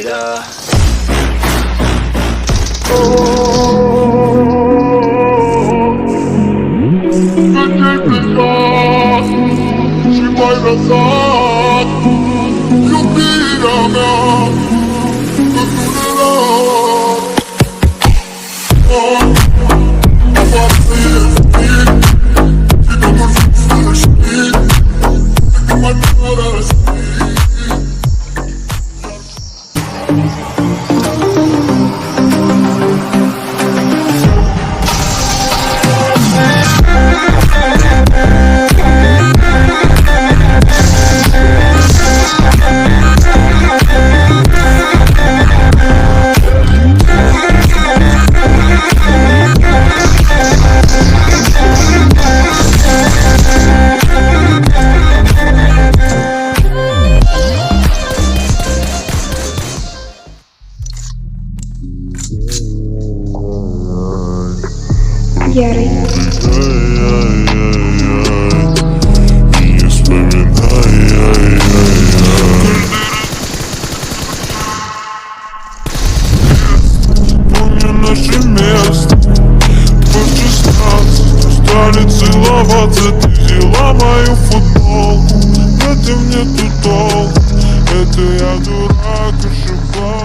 vida. Și mai lăsat iubirea mea de durerea. Afară e frig și totul să știi că mai fără răspiri. Ярый. Не вспоминай. Помню наше место. В 16 стали целоваться. Ты взяла мою футболку. Это мне тут толк. Это я дурак, ошибался.